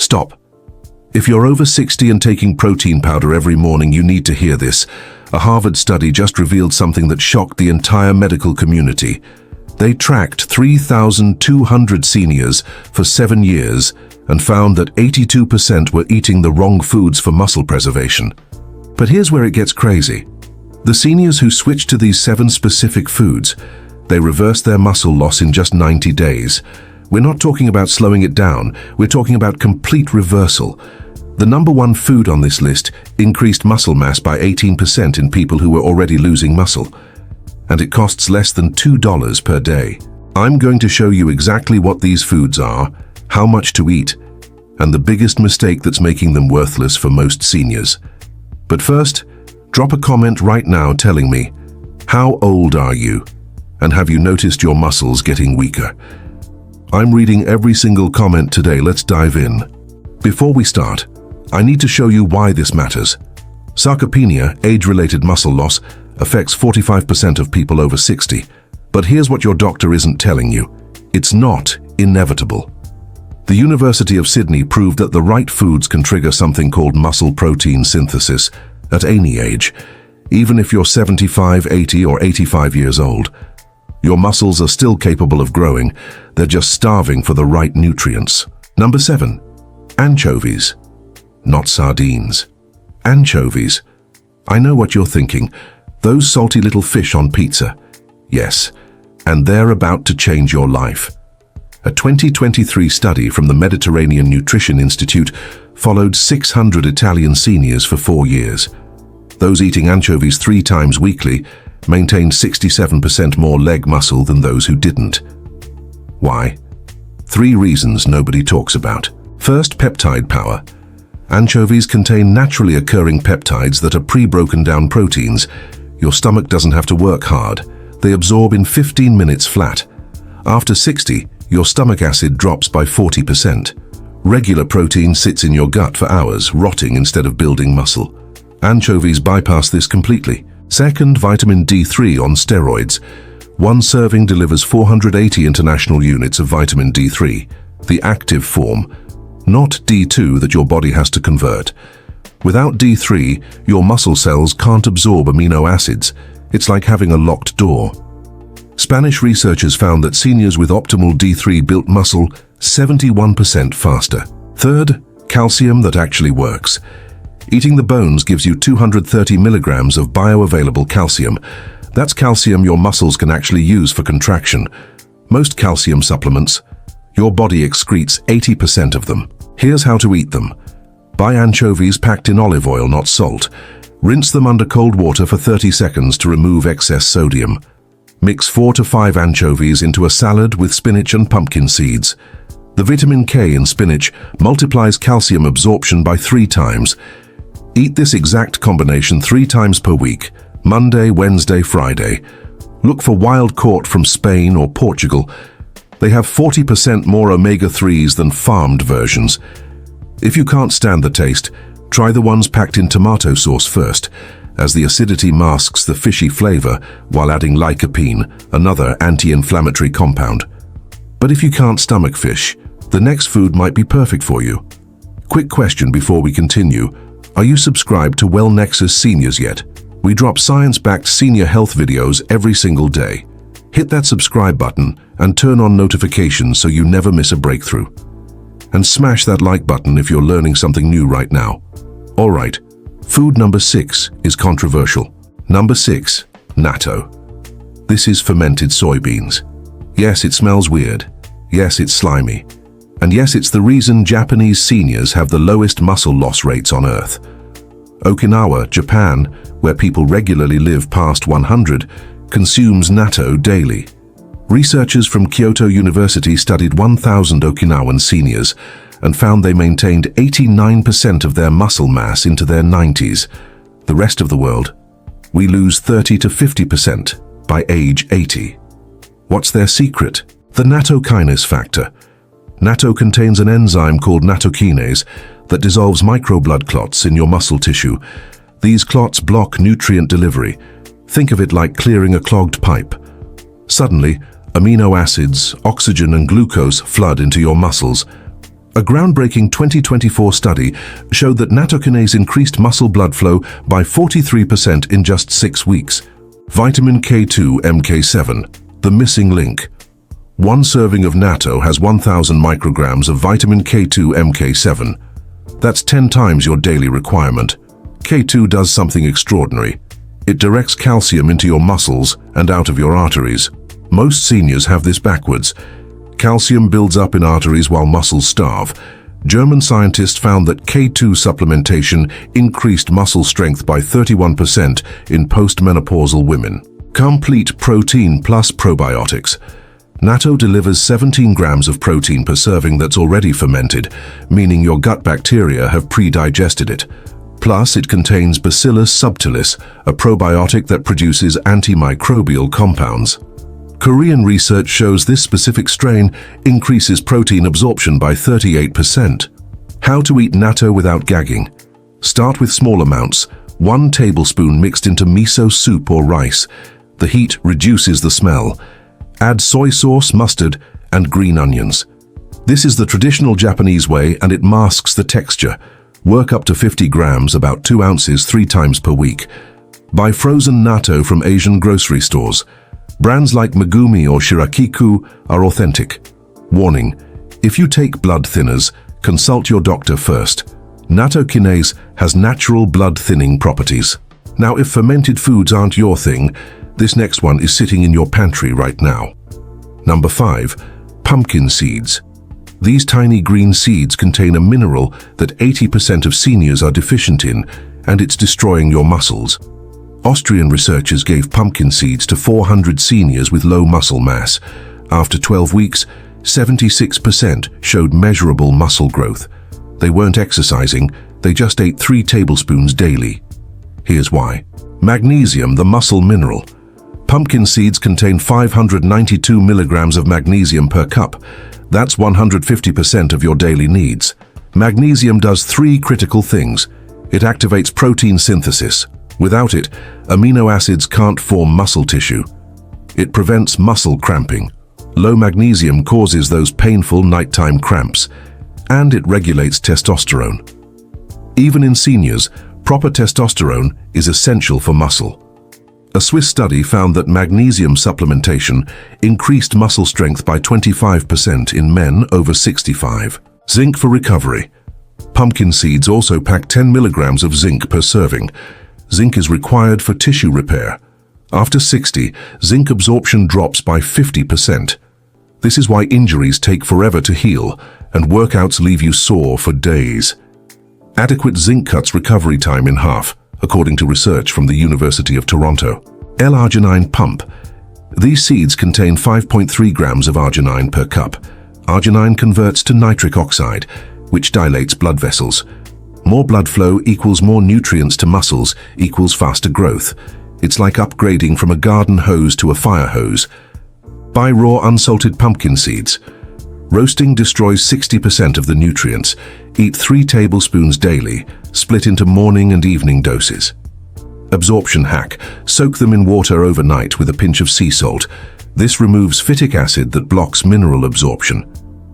Stop. If you're over 60 and taking protein powder every morning, you need to hear this. A Harvard study just revealed something that shocked the entire medical community. They tracked 3,200 seniors for 7 years and found that 82% were eating the wrong foods for muscle preservation. But here's where it gets crazy. The seniors who switched to these 7 specific foods, they reversed their muscle loss in just 90 days. We're not talking about slowing it down, we're talking about complete reversal. The number 1 food on this list increased muscle mass by 18% in people who were already losing muscle. And it costs less than $2 per day. I'm going to show you exactly what these foods are, how much to eat, and the biggest mistake that's making them worthless for most seniors. But first, drop a comment right now telling me, how old are you? And have you noticed your muscles getting weaker? I'm reading every single comment today. Let's dive in. Before we start, I need to show you why this matters. Sarcopenia, age-related muscle loss, affects 45% of people over 60. But here's what your doctor isn't telling you. It's not inevitable. The University of Sydney proved that the right foods can trigger something called muscle protein synthesis at any age, even if you're 75, 80, or 85 years old. Your muscles are still capable of growing, they're just starving for the right nutrients. Number 7. Anchovies. Not sardines. Anchovies. I know what you're thinking. Those salty little fish on pizza. Yes, and they're about to change your life. A 2023 study from the Mediterranean Nutrition Institute followed 600 Italian seniors for 4 years. Those eating anchovies 3 times weekly maintained 67% more leg muscle than those who didn't. Why? 3 reasons nobody talks about. First, peptide power. Anchovies contain naturally occurring peptides that are pre-broken down proteins. Your stomach doesn't have to work hard. They absorb in 15 minutes flat. After 60, your stomach acid drops by 40%. Regular protein sits in your gut for hours, rotting instead of building muscle. Anchovies bypass this completely. Second, vitamin D3 on steroids. 1 serving delivers 480 international units of vitamin D3, the active form, not D2 that your body has to convert. Without D3, your muscle cells can't absorb amino acids. It's like having a locked door. Spanish researchers found that seniors with optimal D3 built muscle 71% faster. Third, calcium that actually works. Eating the bones gives you 230 milligrams of bioavailable calcium. That's calcium your muscles can actually use for contraction. Most calcium supplements, your body excretes 80% of them. Here's how to eat them. Buy anchovies packed in olive oil, not salt. Rinse them under cold water for 30 seconds to remove excess sodium. Mix 4 to 5 anchovies into a salad with spinach and pumpkin seeds. The vitamin K in spinach multiplies calcium absorption by 3 times. Eat this exact combination 3 times per week, Monday, Wednesday, Friday. Look for wild caught from Spain or Portugal. They have 40% more omega-3s than farmed versions. If you can't stand the taste, try the ones packed in tomato sauce first, as the acidity masks the fishy flavor while adding lycopene, another anti-inflammatory compound. But if you can't stomach fish, the next food might be perfect for you. Quick question before we continue. Are you subscribed to Wellnexus Seniors yet? We drop science-backed senior health videos every single day. Hit that subscribe button and turn on notifications so you never miss a breakthrough. And smash that like button if you're learning something new right now. All right, food number 6 is controversial. Number 6, natto. This is fermented soybeans. Yes, it smells weird. Yes, it's slimy. And yes, it's the reason Japanese seniors have the lowest muscle loss rates on Earth. Okinawa, Japan, where people regularly live past 100, consumes natto daily. Researchers from Kyoto University studied 1,000 Okinawan seniors and found they maintained 89% of their muscle mass into their 90s. The rest of the world, we lose 30 to 50% by age 80. What's their secret? The nattokinase factor. Natto contains an enzyme called nattokinase that dissolves microblood clots in your muscle tissue. These clots block nutrient delivery. Think of it like clearing a clogged pipe. Suddenly, amino acids, oxygen and glucose flood into your muscles. A groundbreaking 2024 study showed that nattokinase increased muscle blood flow by 43% in just 6 weeks. Vitamin K2 MK7, the missing link. One serving of natto has 1,000 micrograms of vitamin K2 MK7. That's 10 times your daily requirement. K2 does something extraordinary. It directs calcium into your muscles and out of your arteries. Most seniors have this backwards. Calcium builds up in arteries while muscles starve. German scientists found that K2 supplementation increased muscle strength by 31% in postmenopausal women. Complete protein plus probiotics. Natto delivers 17 grams of protein per serving that's already fermented, meaning your gut bacteria have pre-digested it. Plus, it contains Bacillus subtilis, a probiotic that produces antimicrobial compounds. Korean research shows this specific strain increases protein absorption by 38%. How to eat natto without gagging. Start with small amounts, 1 tablespoon mixed into miso soup or rice. The heat reduces the smell. Add soy sauce, mustard, and green onions. This is the traditional Japanese way and it masks the texture. Work up to 50 grams, about 2 ounces, 3 times per week. Buy frozen natto from Asian grocery stores. Brands like Megumi or Shirakiku are authentic. Warning: if you take blood thinners, consult your doctor first. Nattokinase has natural blood thinning properties. Now, if fermented foods aren't your thing, this next one is sitting in your pantry right now. Number 5. Pumpkin seeds. These tiny green seeds contain a mineral that 80% of seniors are deficient in, and it's destroying your muscles. Austrian researchers gave pumpkin seeds to 400 seniors with low muscle mass. After 12 weeks, 76% showed measurable muscle growth. They weren't exercising, they just ate 3 tablespoons daily. Here's why. Magnesium, the muscle mineral. Pumpkin seeds contain 592 milligrams of magnesium per cup. That's 150% of your daily needs. Magnesium does 3 critical things. It activates protein synthesis. Without it, amino acids can't form muscle tissue. It prevents muscle cramping. Low magnesium causes those painful nighttime cramps. And it regulates testosterone. Even in seniors, proper testosterone is essential for muscle. A Swiss study found that magnesium supplementation increased muscle strength by 25% in men over 65. Zinc for recovery. Pumpkin seeds also pack 10 milligrams of zinc per serving. Zinc is required for tissue repair. After 60, zinc absorption drops by 50%. This is why injuries take forever to heal and workouts leave you sore for days. Adequate zinc cuts recovery time in half, according to research from the University of Toronto. L-arginine pump. These seeds contain 5.3 grams of arginine per cup. Arginine converts to nitric oxide, which dilates blood vessels. More blood flow equals more nutrients to muscles equals faster growth. It's like upgrading from a garden hose to a fire hose. Buy raw unsalted pumpkin seeds. Roasting destroys 60% of the nutrients. Eat 3 tablespoons daily, split into morning and evening doses. Absorption hack. Soak them in water overnight with a pinch of sea salt. This removes phytic acid that blocks mineral absorption.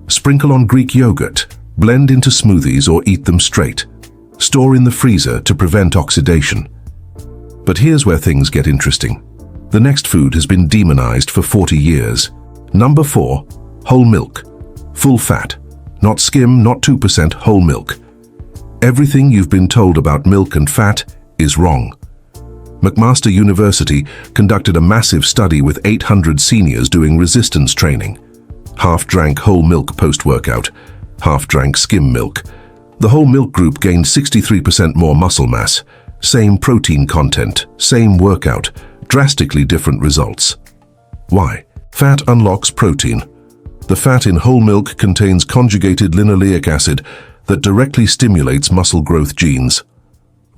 Sprinkle on Greek yogurt. Blend into smoothies or eat them straight. Store in the freezer to prevent oxidation. But here's where things get interesting. The next food has been demonized for 40 years. Number 4. Whole milk. Full fat. Not skim, not 2%, whole milk. Everything you've been told about milk and fat is wrong. McMaster University conducted a massive study with 800 seniors doing resistance training. Half drank whole milk post-workout, half drank skim milk. The whole milk group gained 63% more muscle mass. Same protein content, same workout, drastically different results. Why? Fat unlocks protein. The fat in whole milk contains conjugated linoleic acid that directly stimulates muscle growth genes.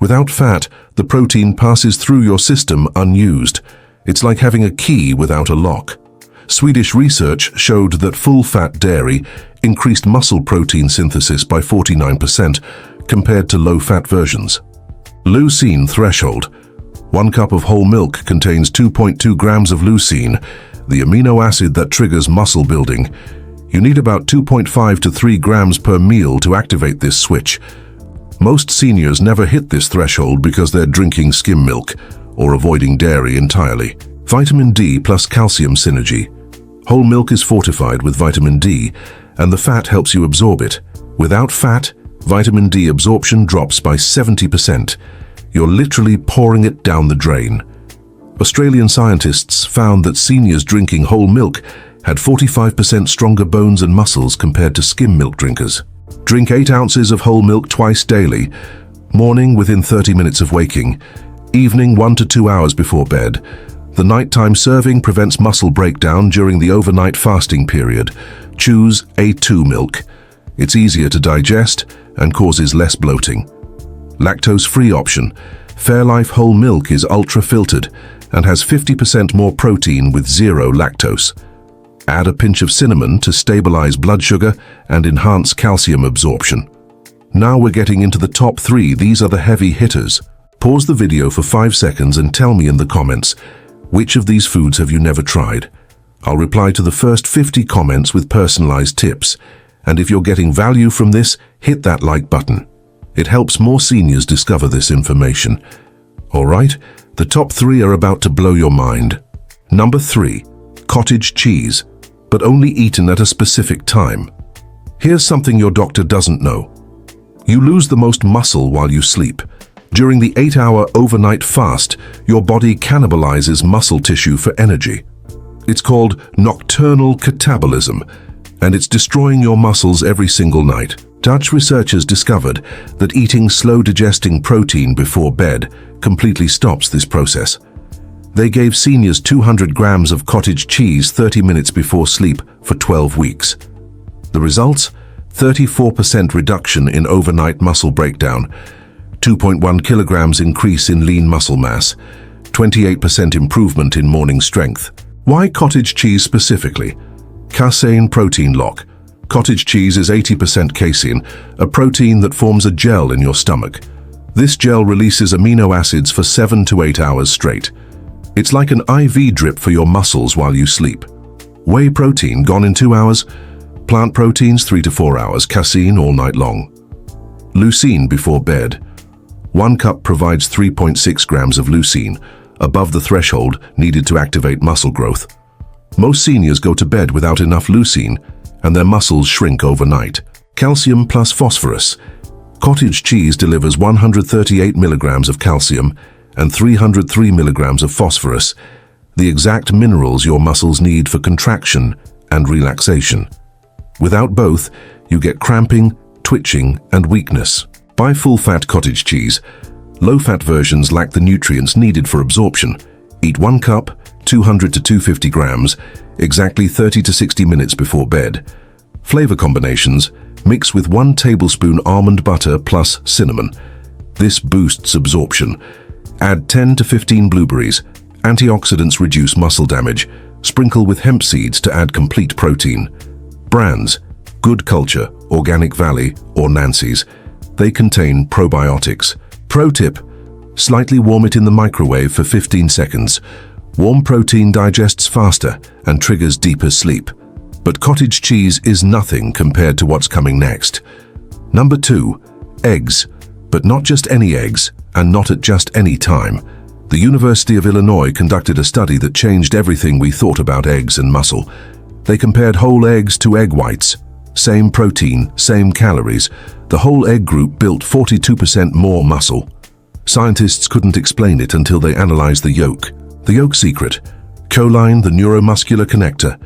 Without fat, the protein passes through your system unused. It's like having a key without a lock. Swedish research showed that full-fat dairy increased muscle protein synthesis by 49% compared to low-fat versions. Leucine threshold. 1 cup of whole milk contains 2.2 grams of leucine, the amino acid that triggers muscle building. You need about 2.5 to 3 grams per meal to activate this switch. Most seniors never hit this threshold because they're drinking skim milk or avoiding dairy entirely. Vitamin D plus calcium synergy. Whole milk is fortified with vitamin D, and the fat helps you absorb it. Without fat, vitamin D absorption drops by 70%. You're literally pouring it down the drain. Australian scientists found that seniors drinking whole milk had 45% stronger bones and muscles compared to skim milk drinkers. Drink 8 ounces of whole milk twice daily, morning within 30 minutes of waking, evening 1 to 2 hours before bed. The nighttime serving prevents muscle breakdown during the overnight fasting period. Choose A2 milk. It's easier to digest and causes less bloating. Lactose-free option. Fairlife whole milk is ultra-filtered and has 50% more protein with 0 lactose. Add a pinch of cinnamon to stabilize blood sugar and enhance calcium absorption. Now we're getting into the top 3. These are the heavy hitters. Pause the video for 5 seconds and tell me in the comments, which of these foods have you never tried? I'll reply to the first 50 comments with personalized tips. And if you're getting value from this, hit that like button. It helps more seniors discover this information. Alright, the top 3 are about to blow your mind. Number 3, cottage cheese, but only eaten at a specific time. Here's something your doctor doesn't know. You lose the most muscle while you sleep. During the 8-hour overnight fast, your body cannibalizes muscle tissue for energy. It's called nocturnal catabolism, and it's destroying your muscles every single night. Dutch researchers discovered that eating slow-digesting protein before bed completely stops this process. They gave seniors 200 grams of cottage cheese 30 minutes before sleep for 12 weeks. The results? 34% reduction in overnight muscle breakdown, 2.1 kilograms increase in lean muscle mass, 28% improvement in morning strength. Why cottage cheese specifically? Casein protein lock. Cottage cheese is 80% casein, a protein that forms a gel in your stomach. This gel releases amino acids for 7 to 8 hours straight. It's like an IV drip for your muscles while you sleep. Whey protein gone in 2 hours. Plant proteins 3 to 4 hours, casein all night long. Leucine before bed. 1 cup provides 3.6 grams of leucine, above the threshold needed to activate muscle growth. Most seniors go to bed without enough leucine, and their muscles shrink overnight. Calcium plus phosphorus. Cottage cheese delivers 138 milligrams of calcium and 303 milligrams of phosphorus, the exact minerals your muscles need for contraction and relaxation. Without both, you get cramping, twitching, and weakness. Buy full-fat cottage cheese. Low-fat versions lack the nutrients needed for absorption. Eat 1 cup, 200 to 250 grams, exactly 30 to 60 minutes before bed. Flavor combinations: mix with 1 tablespoon almond butter plus cinnamon. This boosts absorption. Add 10 to 15 blueberries. Antioxidants reduce muscle damage. Sprinkle with hemp seeds to add complete protein. Brands: Good Culture, Organic Valley, or Nancy's. They contain probiotics. Pro tip: slightly warm it in the microwave for 15 seconds. Warm protein digests faster and triggers deeper sleep. But cottage cheese is nothing compared to what's coming next. Number 2, eggs. But not just any eggs, and not at just any time. The University of Illinois conducted a study that changed everything we thought about eggs and muscle. They compared whole eggs to egg whites. Same protein, same calories. The whole egg group built 42% more muscle. Scientists couldn't explain it until they analyzed the yolk. The yolk secret: choline, the neuromuscular connector.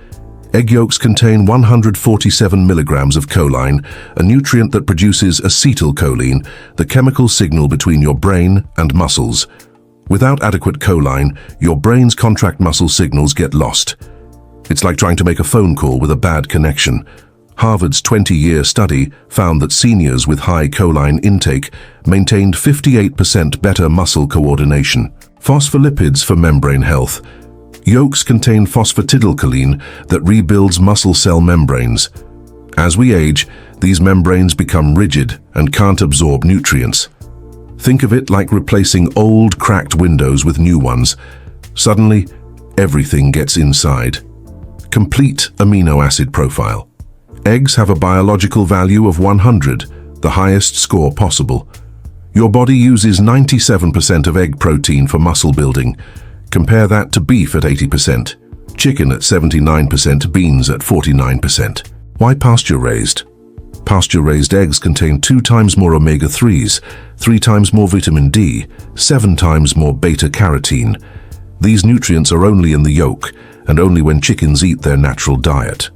Egg yolks contain 147 milligrams of choline, a nutrient that produces acetylcholine, the chemical signal between your brain and muscles. Without adequate choline, your brain's contract muscle signals get lost. It's like trying to make a phone call with a bad connection. Harvard's 20-year study found that seniors with high choline intake maintained 58% better muscle coordination. Phospholipids for membrane health. Yolks contain phosphatidylcholine that rebuilds muscle cell membranes. As we age, these membranes become rigid and can't absorb nutrients. Think of it like replacing old, cracked windows with new ones. Suddenly, everything gets inside. Complete amino acid profile. Eggs have a biological value of 100, the highest score possible. Your body uses 97% of egg protein for muscle building. Compare that to beef at 80%, chicken at 79%, beans at 49%. Why pasture-raised? Pasture-raised eggs contain 2 times more omega-3s, 3 times more vitamin D, 7 times more beta-carotene. These nutrients are only in the yolk, and only when chickens eat their natural diet.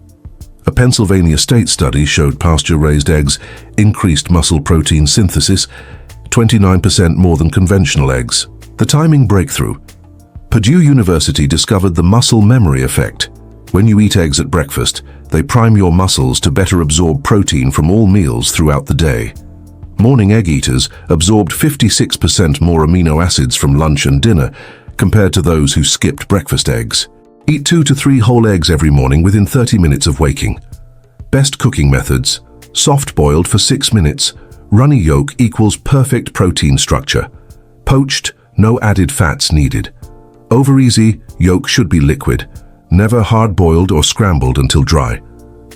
A Pennsylvania state study showed pasture-raised eggs increased muscle protein synthesis 29% more than conventional eggs. The timing breakthrough. Purdue University discovered the muscle memory effect. When you eat eggs at breakfast, they prime your muscles to better absorb protein from all meals throughout the day. Morning egg eaters absorbed 56% more amino acids from lunch and dinner compared to those who skipped breakfast eggs. Eat 2 to 3 whole eggs every morning within 30 minutes of waking. Best cooking methods. Soft-boiled for 6 minutes. Runny yolk equals perfect protein structure. Poached, no added fats needed. Over easy, yolk should be liquid. Never hard-boiled or scrambled until dry.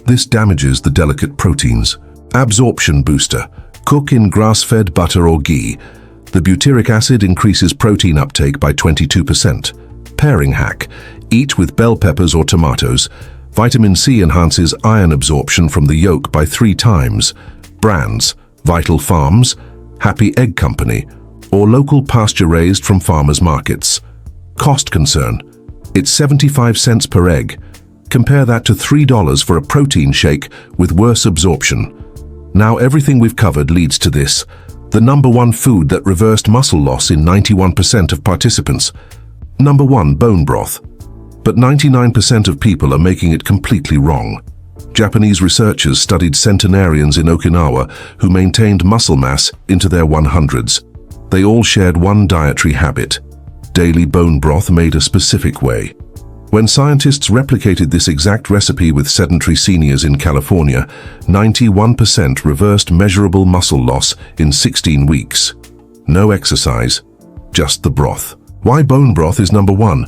This damages the delicate proteins. Absorption booster. Cook in grass-fed butter or ghee. The butyric acid increases protein uptake by 22%. Pairing hack. Eat with bell peppers or tomatoes. Vitamin C enhances iron absorption from the yolk by 3 times. Brands. Vital Farms, Happy Egg Company, or local pasture-raised from farmers' markets. Cost concern. It's 75 cents per egg. Compare that to $3 for a protein shake with worse absorption. Now everything we've covered leads to this. The number 1 food that reversed muscle loss in 91% of participants. Number 1, bone broth. But 99% of people are making it completely wrong. Japanese researchers studied centenarians in Okinawa who maintained muscle mass into their 100s. They all shared one dietary habit: daily bone broth made a specific way. When scientists replicated this exact recipe with sedentary seniors in California, 91% reversed measurable muscle loss in 16 weeks. No exercise, just the broth. Why bone broth is number 1?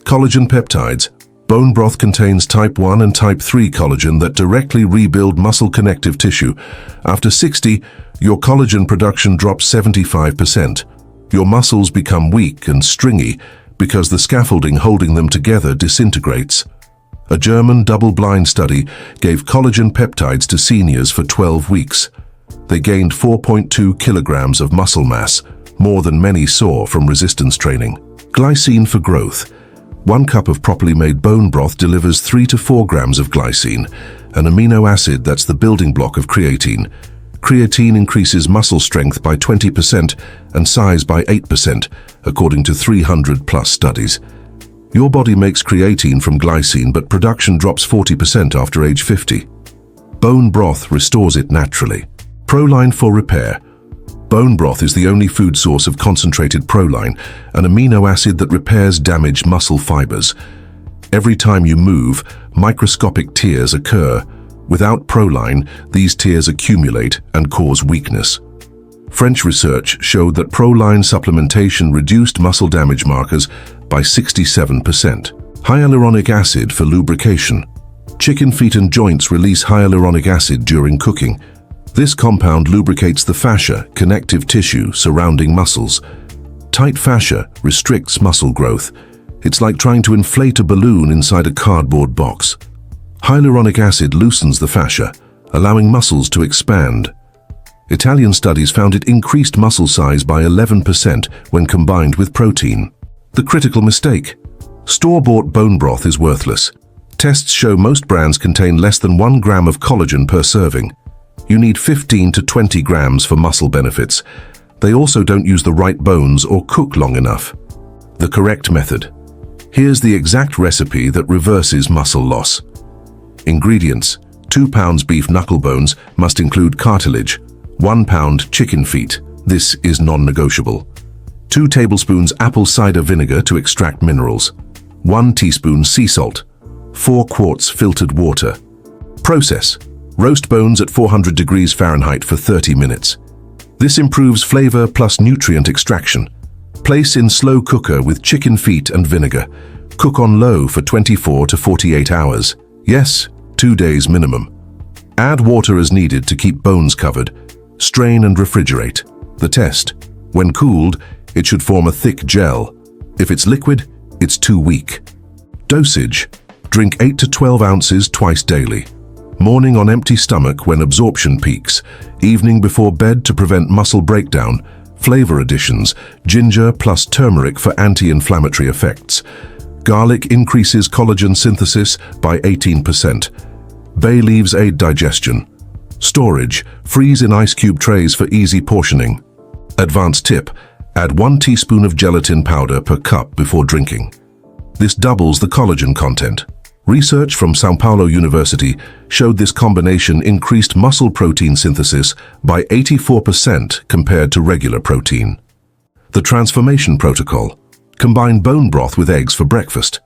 Collagen peptides. Bone broth contains type 1 and type 3 collagen that directly rebuild muscle connective tissue. After 60, your collagen production drops 75%. Your muscles become weak and stringy because the scaffolding holding them together disintegrates. A German double-blind study gave collagen peptides to seniors for 12 weeks. They gained 4.2 kilograms of muscle mass, more than many saw from resistance training. Glycine for growth. 1 cup of properly made bone broth delivers 3 to 4 grams of glycine, an amino acid that's the building block of creatine. Creatine increases muscle strength by 20% and size by 8%, according to 300+ studies. Your body makes creatine from glycine, but production drops 40% after age 50. Bone broth restores it naturally. Proline for repair. Bone broth is the only food source of concentrated proline, an amino acid that repairs damaged muscle fibers. Every time you move, microscopic tears occur. Without proline, these tears accumulate and cause weakness. French research showed that proline supplementation reduced muscle damage markers by 67%. Hyaluronic acid for lubrication. Chicken feet and joints release hyaluronic acid during cooking. This compound lubricates the fascia, connective tissue surrounding muscles. Tight fascia restricts muscle growth. It's like trying to inflate a balloon inside a cardboard box. Hyaluronic acid loosens the fascia, allowing muscles to expand. Italian studies found it increased muscle size by 11% when combined with protein. The critical mistake: store-bought bone broth is worthless. Tests show most brands contain less than 1 gram of collagen per serving. You need 15 to 20 grams for muscle benefits. They also don't use the right bones or cook long enough. The correct method. Here's the exact recipe that reverses muscle loss. Ingredients: 2 pounds beef knuckle bones must include cartilage. 1 pound chicken feet. This is non-negotiable. 2 tablespoons apple cider vinegar to extract minerals. 1 teaspoon sea salt. 4 quarts filtered water. Process: roast bones at 400 degrees Fahrenheit for 30 minutes. This improves flavor plus nutrient extraction. Place in slow cooker with chicken feet and vinegar. Cook on low for 24 to 48 hours. Yes, 2 days minimum. Add water as needed to keep bones covered. Strain and refrigerate. The test. When cooled, it should form a thick gel. If it's liquid, it's too weak. Dosage. Drink 8 to 12 ounces twice daily. Morning on empty stomach when absorption peaks. Evening before bed to prevent muscle breakdown. Flavor additions. Ginger plus turmeric for anti-inflammatory effects. Garlic increases collagen synthesis by 18%. Bay leaves aid digestion. Storage. Freeze in ice cube trays for easy portioning. Advanced tip. Add 1 teaspoon of gelatin powder per cup before drinking. This doubles the collagen content. Research from São Paulo University showed this combination increased muscle protein synthesis by 84% compared to regular protein. The transformation protocol. Combine bone broth with eggs for breakfast.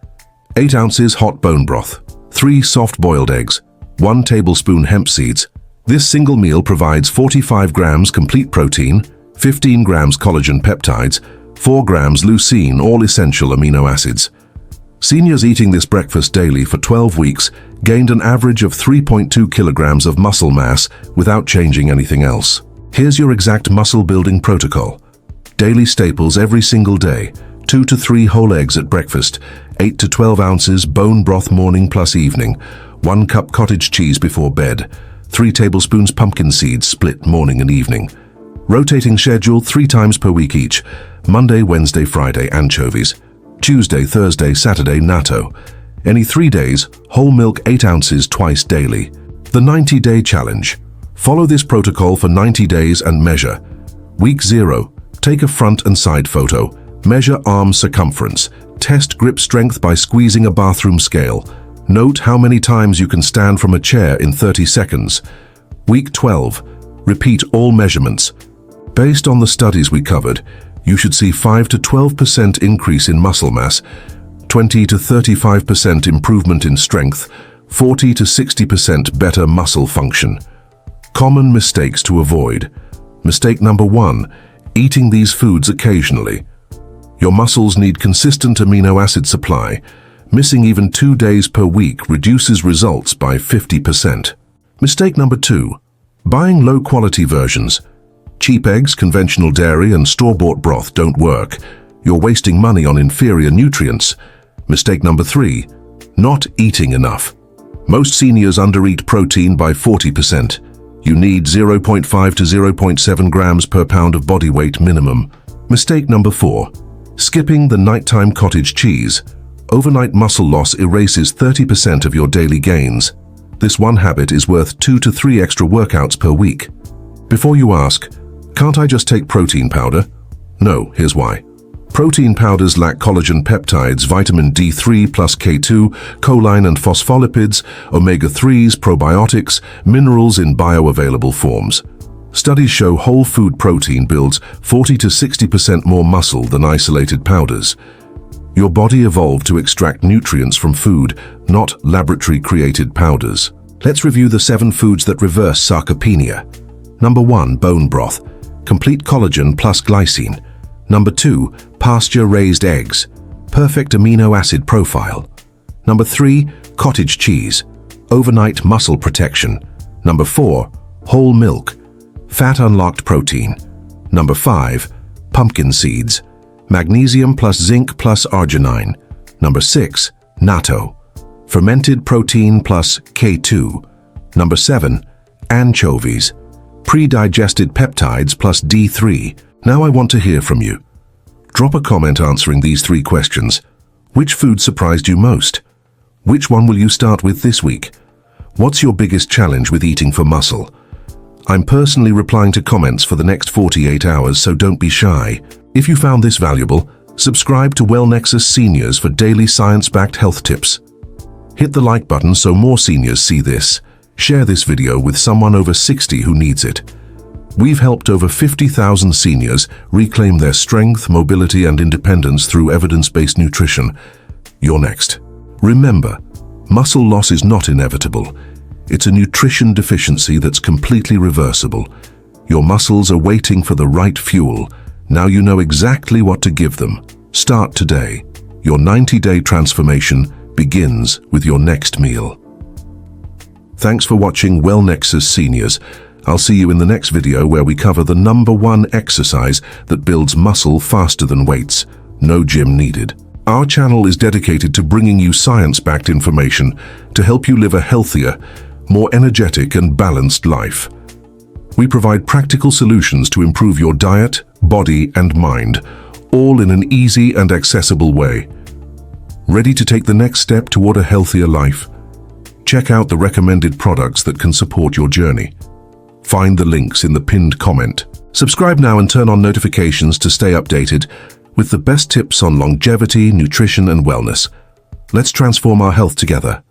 8 ounces hot bone broth, 3 soft-boiled eggs, 1 tablespoon hemp seeds. This single meal provides 45 grams complete protein, 15 grams collagen peptides, 4 grams leucine, all essential amino acids. Seniors eating this breakfast daily for 12 weeks gained an average of 3.2 kilograms of muscle mass without changing anything else. Here's your exact muscle building protocol. Daily staples every single day, 2 to 3 whole eggs at breakfast, 8 to 12 ounces bone broth morning plus evening, 1 cup cottage cheese before bed, 3 tablespoons pumpkin seeds split morning and evening. Rotating schedule 3 times per week each, Monday, Wednesday, Friday, anchovies. Tuesday, Thursday, Saturday, natto. Any 3 days, whole milk 8 ounces twice daily. The 90-day challenge. Follow this protocol for 90 days and measure. Week 0, take a front and side photo. Measure arm circumference. Test grip strength by squeezing a bathroom scale. Note how many times you can stand from a chair in 30 seconds. Week 12, repeat all measurements. Based on the studies we covered, you should see 5 to 12% increase in muscle mass, 20 to 35% improvement in strength, 40 to 60% better muscle function. Common mistakes to avoid. Mistake number 1, eating these foods occasionally. Your muscles need consistent amino acid supply. Missing even 2 days per week reduces results by 50%. Mistake number 2, buying low-quality versions. Cheap eggs, conventional dairy, and store-bought broth don't work. You're wasting money on inferior nutrients. Mistake number 3, not eating enough. Most seniors undereat protein by 40%. You need 0.5 to 0.7 grams per pound of body weight minimum. Mistake number 4, skipping the nighttime cottage cheese. Overnight muscle loss erases 30% of your daily gains. This one habit is worth 2 to 3 extra workouts per week. Before you ask, can't I just take protein powder? No, here's why. Protein powders lack collagen peptides, vitamin D3 plus K2, choline and phospholipids, omega-3s, probiotics, minerals in bioavailable forms. Studies show whole food protein builds 40 to 60% more muscle than isolated powders. Your body evolved to extract nutrients from food, not laboratory-created powders. Let's review the 7 foods that reverse sarcopenia. Number 1, bone broth. Complete collagen plus glycine. Number 2, pasture-raised eggs. Perfect amino acid profile. Number 3, cottage cheese. Overnight muscle protection. Number 4, whole milk. Fat unlocked protein. Number 5, pumpkin seeds. Magnesium plus zinc plus arginine. Number 6, natto. Fermented protein plus K2. Number 7, anchovies. Pre-digested peptides plus D3. Now I want to hear from you. Drop a comment answering these 3 questions. Which food surprised you most? Which one will you start with this week? What's your biggest challenge with eating for muscle? I'm personally replying to comments for the next 48 hours, so don't be shy. If you found this valuable, subscribe to WellNexus Seniors for daily science-backed health tips. Hit the like button so more seniors see this. Share this video with someone over 60 who needs it. We've helped over 50,000 seniors reclaim their strength, mobility, and independence through evidence-based nutrition. You're next. Remember, muscle loss is not inevitable. It's a nutrition deficiency that's completely reversible. Your muscles are waiting for the right fuel. Now you know exactly what to give them. Start today. Your 90-day transformation begins with your next meal. Thanks for watching Wellnexus Seniors. I'll see you in the next video where we cover the #1 exercise that builds muscle faster than weights. No gym needed. Our channel is dedicated to bringing you science-backed information to help you live a healthier, more energetic and balanced life. We provide practical solutions to improve your diet, body and mind, all in an easy and accessible way. Ready to take the next step toward a healthier life? Check out the recommended products that can support your journey. Find the links in the pinned comment. Subscribe now and turn on notifications to stay updated with the best tips on longevity, nutrition and wellness. Let's transform our health together.